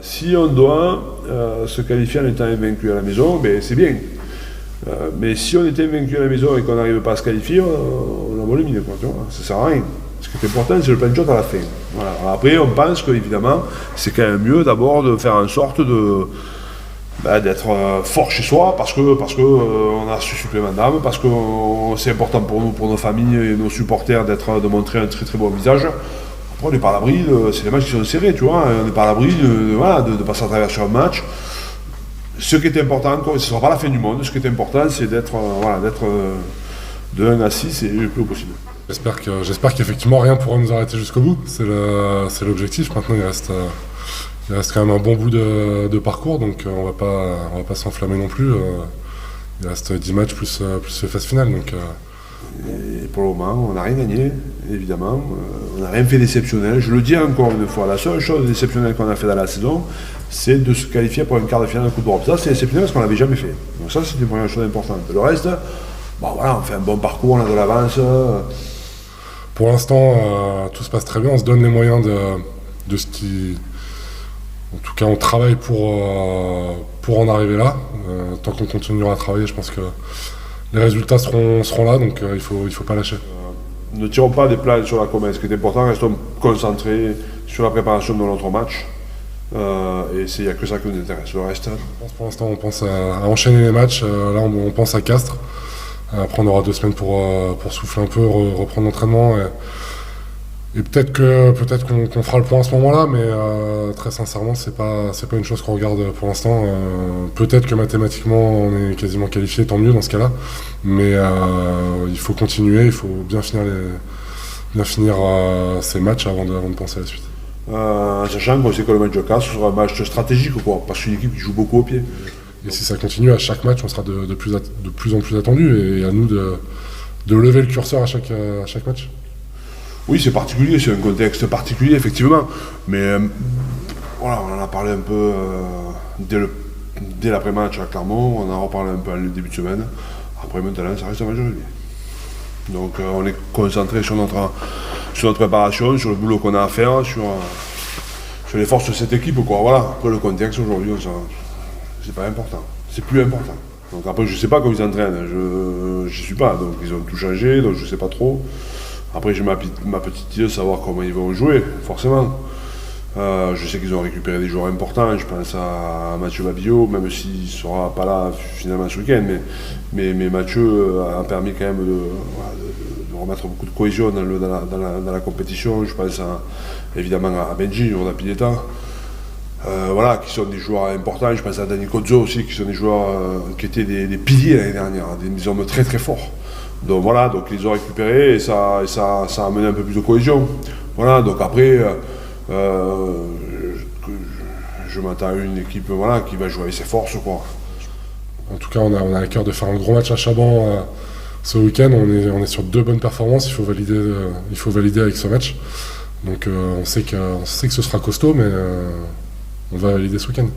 Si on doit se qualifier en étant invaincu à la maison, ben, c'est bien. Mais si on était invaincu à la maison et qu'on n'arrive pas à se qualifier, on envoie le mine, quoi, tu vois, ça sert à rien. Ce qui est important, c'est le plan de shot à la fin. Voilà. Après, on pense qu'évidemment, c'est quand même mieux d'abord de faire en sorte d'être fort chez soi parce que on a ce supplément d'âme, parce que c'est important pour nous, pour nos familles et nos supporters de montrer un très très bon visage. Après, on n'est pas à l'abri, c'est les matchs qui sont serrés, tu vois, on n'est pas à l'abri de passer à travers sur un match. Ce qui est important, ce ne sera pas la fin du monde, ce qui est important, c'est d'être de 1 à 6 et le plus haut possible. J'espère qu'effectivement rien pourra nous arrêter jusqu'au bout, c'est l'objectif. Maintenant il reste quand même un bon bout de parcours, donc on va pas s'enflammer non plus. Il reste 10 matchs plus les phases finales. Donc, Et pour le moment, on n'a rien gagné, évidemment. On n'a rien fait d'exceptionnel. Je le dis encore une fois, la seule chose d'exceptionnelle qu'on a fait dans la saison, c'est de se qualifier pour une quart de finale de Coupe d'Europe. Ça, c'est exceptionnel parce qu'on ne l'avait jamais fait. Donc ça, c'est une première chose importante. Le reste, voilà, on fait un bon parcours, on a de l'avance. Pour l'instant, tout se passe très bien. On se donne les moyens de ce qui... En tout cas, on travaille pour en arriver là. Tant qu'on continuera à travailler, je pense que les résultats seront là, donc il faut pas lâcher. Ne tirons pas des plans sur la comète. Ce qui est important, restons concentrés sur la préparation de notre match. Et il n'y a que ça qui nous intéresse. Le reste... Pour l'instant, on pense à enchaîner les matchs. Là, on pense à Castres. Après, on aura 2 semaines pour souffler un peu, reprendre l'entraînement. Et peut-être qu'on fera le point à ce moment-là, mais très sincèrement, c'est pas une chose qu'on regarde pour l'instant. Peut-être que mathématiquement, on est quasiment qualifié, tant mieux dans ce cas-là. Mais il faut continuer, il faut bien finir ces matchs avant de penser à la suite. Sachant qu'on sait que le match de Castres sera un match stratégique, quoi, parce que c'est une équipe qui joue beaucoup au pied. Et si ça continue, à chaque match, on sera de plus en plus attendu, et à nous de lever le curseur à chaque match. Oui, c'est particulier, c'est un contexte particulier, effectivement. Mais voilà, on en a parlé un peu dès l'après-match à Clermont, on en a reparlé un peu en début de semaine. Après, maintenant, ça reste un match de rugby. Donc, on est concentré sur notre préparation, sur le boulot qu'on a à faire, sur les forces de cette équipe, quoi. Voilà. Après, le contexte aujourd'hui, c'est pas important. C'est plus important. Donc, après, je sais pas comment ils entraînent. Je suis pas. Donc, ils ont tout changé, donc je sais pas trop. Après, j'ai ma petite idée de savoir comment ils vont jouer, forcément. Je sais qu'ils ont récupéré des joueurs importants. Je pense à Mathieu Babillot, même s'il ne sera pas là finalement ce week-end. Mais Mathieu a permis quand même de remettre beaucoup de cohésion dans la compétition. Je pense évidemment à Benji, au Rapideta. Voilà, qui sont des joueurs importants. Je pense à Dani Kozzo aussi, qui sont des joueurs qui étaient des piliers l'année dernière, des hommes très très forts. Donc voilà, donc ils ont récupéré et ça a amené un peu plus de cohésion. Voilà, donc après, je m'attends à une équipe qui va jouer avec ses forces, quoi. En tout cas, on a à cœur de faire un gros match à Chaban ce week-end. On est sur 2 bonnes performances, il faut valider avec ce match. Donc on sait que ce sera costaud, mais on va valider ce week-end.